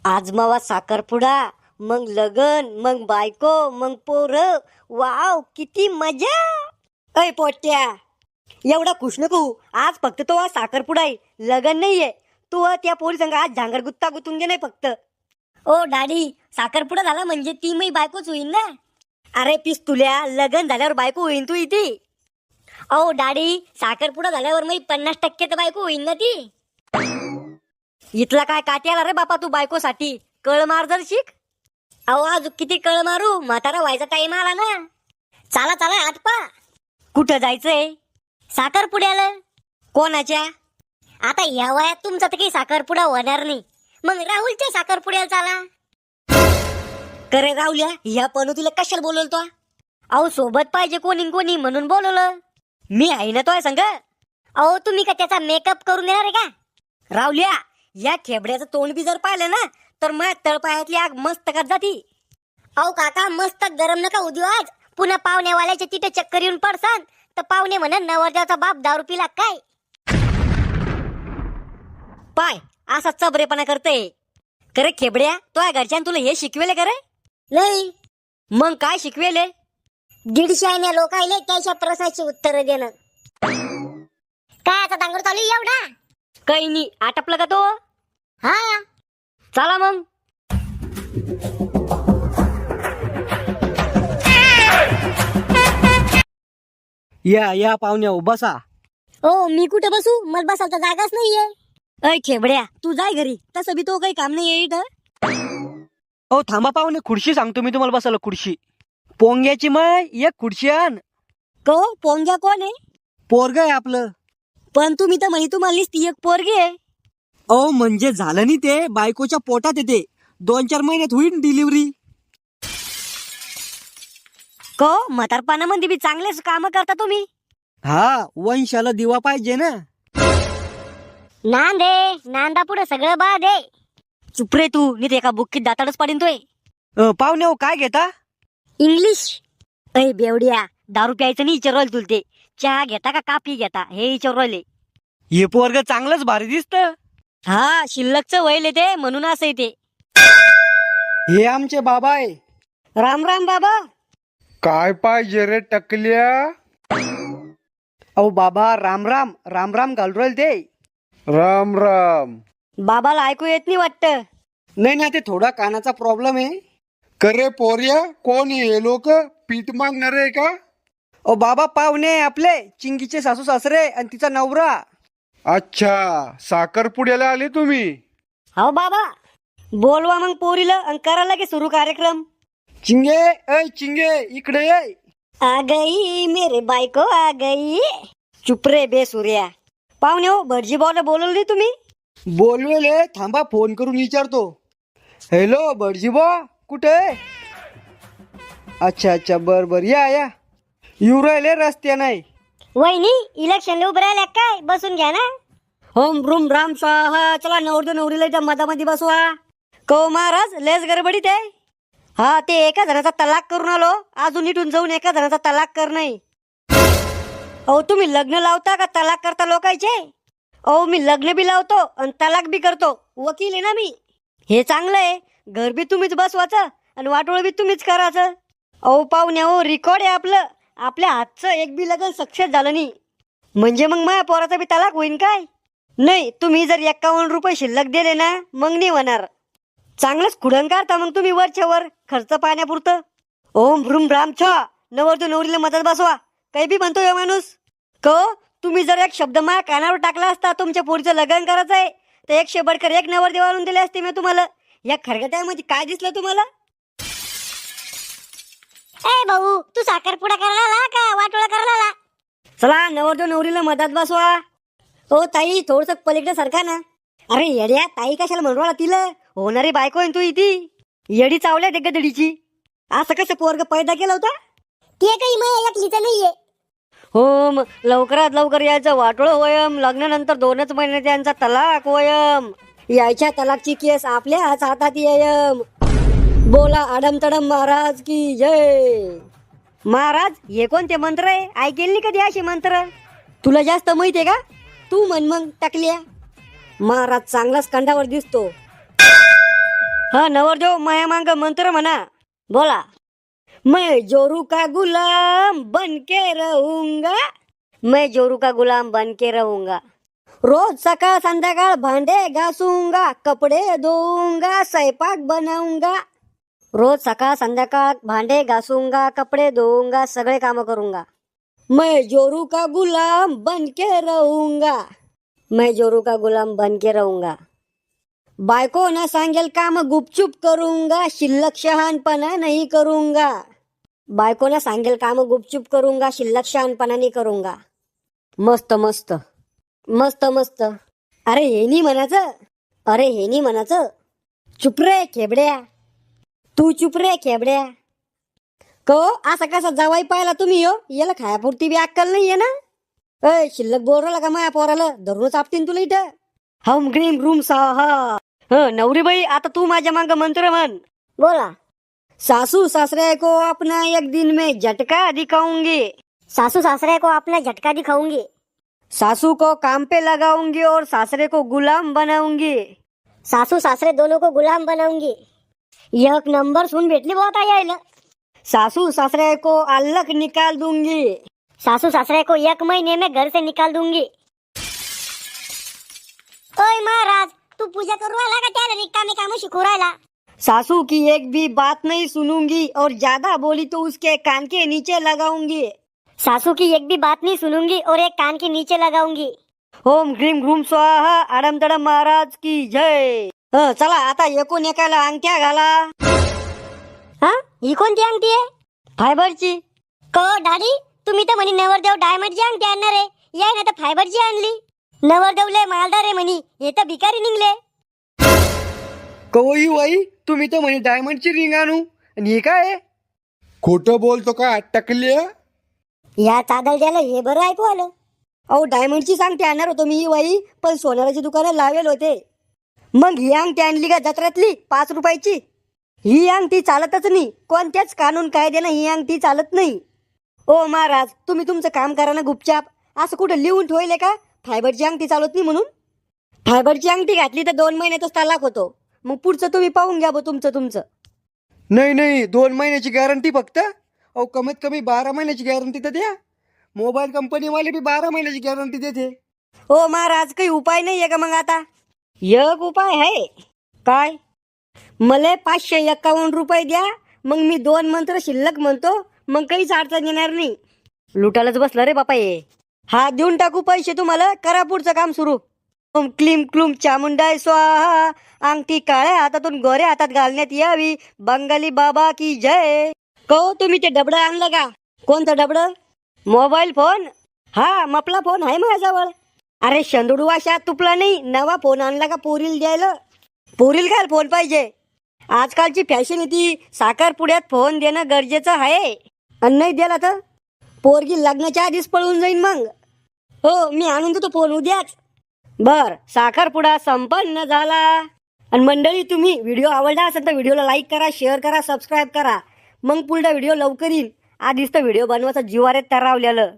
आजमावा साखरपुडा, मग लगन, मग बायको, मग पोर. वाव, किती मजा. अय पोट्या, एवढा खुश नको. आज फक्त तो आज साखरपुडा आहे, लगन नाहीये. तू त्या पोरी संग आज झांगर गुत्ता गुतून घे नाही फक्त. ओ डॅडी, साखरपुडा झाला म्हणजे ती मी बायकोच होईन ना. अरे पिस्तुल्या, लगन झाल्यावर बायको होईन तू इथे. ओ डॅडी, साखरपुडा झाल्यावर मी 50% तर बायको होईन ना ती. इथला काय काट्याला रे बापा तू बायकोसाठी. कळ मार जर शिक. अहो आज किती कळ मारू, म्हातारा व्हायचा टाइम आला ना. चला चला आत पा. कुठं जायचंय? साखरपुड्याला. कोणाच्या? आता या वयात तुमचा तर काही साखरपुडा होणार नाही, मग राहुलच्या साखरपुड्याला चला. करे राहुल्या, ह्या पण तुला कशाला बोलवतो? अहो सोबत पाहिजे कोणी कोणी म्हणून बोलवलं. मी आहे ना तो संग. अहो तुम्ही का त्याचा मेकअप करून देणार आहे का? राहुल्या, या खेबड्याचं तोंड बी जर पाहिलं ना तर माझ्या तळपायातली आग मस्त कर जाती. अहो काका, मस्त गरम नका उद्या आज. पुन्हा पाहुण्यावाल्याच्या तिथे चक्कर येऊन पडसान तर पाहुणे म्हणन नवरदेवाचा बाप दारू पिला काय. पाय असा चबरेपणा करते. करे खेबड्या, तो घरच्यान तुला हे शिकवेले करे? नाही. मग काय शिकवेले? 150 लोकायले त्याच्या प्रश्नाची उत्तर देणं. काय आता डांगर चालू एवढा? काही नाही, आटपलं का तो? हा चला मग. या पाहुण्या बसा. ओ मी कुठे बसू? मला बसायला जागाच नाहीये. अय खेबड्या, तू जाय घरी. तसं बी तो काही काम नाही इथं. ओ थांबा पाहुणे, खुर्ची सांगतो मी तुम्हाला बसायला. खुर्ची पोंग्याची माय एक खुर्ची आण. को पोंग्या कोण आहे? पोरग आहे आपलं. पण तुम्ही तर माहिती तुम्हाला ती एक पोरगी आहे. ओ म्हणजे झालं नाही, ते बायकोच्या पोटात येते. 2-4 महिन्यात होईल डिलिव्हरी. को म्हातारपणामध्ये बी चांगलेच काम करता तुम्ही. हा, वंशाला दिवा पाहिजे ना. नांदे नांदा पुढे सगळं बाद आहे. चुप रे तू, नीट एका बुक्कीत दाताडच पाडीन तोय. पाहुण्या काय घेता? इंग्लिश. अय बेवड्या, दारू प्यायचं नाही विचारलं तुला ते. चहा घेता का काफी घेता हे विचारले. हे पोरग चांगलंच भारी दिसत. हा, शिल्लकच वैल ते म्हणून असं ते. हे आमचे बाबा आहे. राम राम बाबा. काय पाहिजे रे टकल्या? अहो बाबा, राम राम राम राम घालू राहिले ते. राम राम. बाबाला ऐकू येत नाही वाटतं. नाही ना, ते थोडा कानाचा प्रॉब्लेम आहे. करे पोर्या, कोण हे लोक? पीठ मागणार आहे का? ओ बाबा, पाहुणे आपले चिंगीचे सासू सासरे आणि तिचा नवरा. अच्छा, साखरपुड्याला आले तुम्ही? हो बाबा, बोलवा मग पोरीला आणि करा लगे सुरू कार्यक्रम. चिंगे, ऐ चिंगे, इकडे ये. आ गई मेरे बायको आ गई. चुप रे बे सूर्या. पाहुणे हो, भटजी भाऊला बोलवली तुम्ही? बोलवेले, थांबा फोन करून विचारतो. हॅलो भटजीबा, कुठे? अच्छा बर बर, या येऊ राहिले रस्त्या नाही. वहिनी इलेक्शनला उभं राहिल्या काय? बसून घ्या ना. होम रूम राम स्वाहा. चला नवरदेव नवरीला इथं मधामध्ये बसवा. को महाराज लेस गडबडीत आहे. हा, ते एका जणाचा तलाक करून आलो, अजून इथून जाऊन एका जणाचा तलाक कर नाही. अहो तुम्ही लग्न लावता का तलाक करता लोकांचे? अहो मी लग्न बी लावतो आणि तलाक बी करतो. वकील आहे ना मी. हे चांगलं आहे. घर बी तुम्हीच बसवायचं आणि वाटोळ बी तुम्हीच करायचं. अहो पाहुण्या हो, रेकॉर्ड आहे आपलं. आपल्या हातचं एक बी लग्न सक्सेस झालं नाही म्हणजे मग माझ्या पोराचा बी तलाक होईन काय? नाही, तुम्ही जर 51 रुपये शिल्लक दिले ना मग नाही होणार. चांगलंच खुडण काढता मग तुम्ही वरच्या वर खर्च पाहण्यापुरतं. ओम भ्रूम राम छा. नवरदेव नवरीला मदत बसवा. काही बी म्हणतो या माणूस. क तुम्ही जर एक शब्द माझ्या कानावर टाकला असता, तुमच्या पोरीचं लग्न करायचं आहे तर 100 बडकर 1 नवरदेव आणून दिले असते मी तुम्हाला. या खरगट्यामध्ये काय दिसलं तुम्हाला? ए भाऊ, तू साखरपुडा करायला का वाटोळा करायला? चला नवरदेव नवरीला मदत बसवा. ओ ताई, थोडस पलीकडे सरका ना. अरे येड्या, ताई कशाला म्हणून तिला? होणारी बायको आहे तू इथे. येडी चावल्या ते गदडीची. असं कसं पोरग पैदा केलं होता? ते काही माझ्या एकलीच नाहीये. हो, मग लवकरात लवकर यायचं वाटोळ वयम. लग्नानंतर 2च महिने त्यांचा तलाक वयम. यायच्या तलाकची केस आपल्याच हातात येयम. बोला आडम तडम महाराज की जय. महाराज, हे कोणते मंत्र आहे? ऐकेल नाही कधी असे मंत्र? तुला जास्त माहिती आहे का? तू म्हण मग टाकल्या. महाराज चांगलाच कंडावर दिसतो. हा नवरदेव माया मांग मंत्र म्हणा. बोला. मैं जोरू का गुलाम बन के रहूंगा. मैं जोरू का गुलाम बन के रहूंगा. रोज सकाळ संध्याकाळ भांडे घासूंगा, कपडे धुऊंगा, स्वयंपाक बनाऊंगा. रोज सकाळ संध्याकाळ भांडे घासूंगा, कपडे धुऊंगा, सगळे काम करूंगा. मैं जोरू का गुलाम बन के रहूंगा. मैं जोरू का गुलाम बन के रहूंगा. बायको ना सांगेल काम गुपचूप करूंगा, शिल्लक शहाणपणा नाही करूंगा. बायको ना सांगेल काम गुपचूप करूंगा, शिल्लक शहाणपणा नाही करूंगा. मस्त मस्त मस्त मस्त. अरे हे नाही म्हणायचं, अरे हे नाही म्हणायचं. चुप रे खेबड्या, तू चुप रे खेबड्या. को असा कसा जावाई पाहिला तुम्ही हो? याला खायापुरती बी अक्कल नाहीये ना. अय शिल्लक बोरला का माया पोराला दररोज आपटीन तुला इथं. हम ग्रीम रूम साहा. नवरीबाई आता तू माझ्या मांग मंत्र म्हण. बोला. सासू ससुरे को अपना एक दिन में झटका दिखाऊंगी. सासू ससुरे को अपना झटका दिखाऊंगी. सासू को काम पे लगाऊंगी और ससुरे को गुलाम बनाऊंगी. सासू सासरे दोनों को गुलाम बनाऊंगी. एक नंबर सुन भेटली बहुत यायला. सासू ससुरे को अलग निकाल दूंगी. सासू ससुरे को 1 महीने में घर से निकाल दूंगी. ओय महाराज, तू पूजा करू राहिला का त्याला रिकामी काम शिकू राहिला? सासू की एक भी बात नहीं सुनूंगी और ज्यादा बोली तो उसके कान के नीचे लगाऊंगी. सासू की एक भी बात नहीं सुनूंगी और एक कान के नीचे लगाऊंगी. ओम ग्रीम ग्रूम स्वाहा. आडम तडम महाराज की जय. चला आता एकूण एकाला अंगठ्या घाला. हा ही कोणती अंगठी आहे? फायबरची. को दादी, तुम्ही तर म्हणे नवरदेव डायमंडची अंगठी आणणार आहे, या ना तर फायबरची आणली. नवरदेव लय मालदार आहे म्हणे, हे तर भिकारी निघले. कवई वाई तुम्ही तर म्हणे डायमंडची रिंग आणू, आणि हे काय आहे? खोटं बोलतो का टकल्या? या चादल द्यायला हे बरं ऐकू आलं. अहो डायमंडची अंगठी आणणार होतो मी वाई, पण सोनाराची दुकानं लावेल होते. मग ही अंगठी आणली का जत्रातली 5 रुपयाची. ही अंगठी चालतच नाही, कोणत्याच कानून कायद्यानं ही अंगठी चालत नाही. ओ महाराज, तुम्ही तुमचं काम करा ना गुपचाप. असं कुठं लिहून ठेवले का फायबरची अंगठी चालत नाही म्हणून? फायबरची अंगठी घातली तर 2 महिन्यातच तलाक होतो. मग पुढचं तुम्ही पाहून घ्या तुमचं. नाही नाही, 2 महिन्याची गॅरंटी फक्त. अहो कमीत कमी 12 महिन्याची गॅरंटी तर द्या. मोबाईल कंपनीवाले बी 12 महिन्याची गॅरंटी देते. ओ महाराज, काही उपाय नाहीये का मग आता? एक उपाय आहे. काय? मला 551 रुपये द्या, मग मी 2 मंत्र शिल्लक म्हणतो, मग काहीच अडचण येणार नाही. लुटायलाच बसलं रे बापा हे. हा देऊन टाकू पैसे तुम्हाला, करा पुढचं काम सुरू. ओम क्लीम क्लूम चामुंडाय स्वाहा. अंगठी काळ्या हातातून गोऱ्या हातात घालण्यात यावी. बंगाली बाबा की जय. को तुम्ही ते डबडं आणलं का? कोणतं डबडं? Mobile phone. हा मपला फोन आहे माझ्याजवळ. अरे शंदुडू अशा तुपला नाही, नवा फोन आणला का पोरील द्यायला. पोरील काय फोन पाहिजे? आजकालची फॅशन येते, साखरपुड्यात फोन देणं गरजेचं आहे. आणि नाही दिला तर पोरगी लग्नाच्या आधीच पळून जाईन मग. हो मी आणून देतो फोन उद्याच. बर, साखरपुडा संपन्न झाला. आणि मंडळी, तुम्ही व्हिडिओ आवडला असेल तर व्हिडिओला लाईक करा, शेअर करा, सबस्क्राईब करा. मग पुढचा व्हिडिओ लवकर येईल. आधीच तर व्हिडिओ बनवायचा जीवावर तरवलेलं.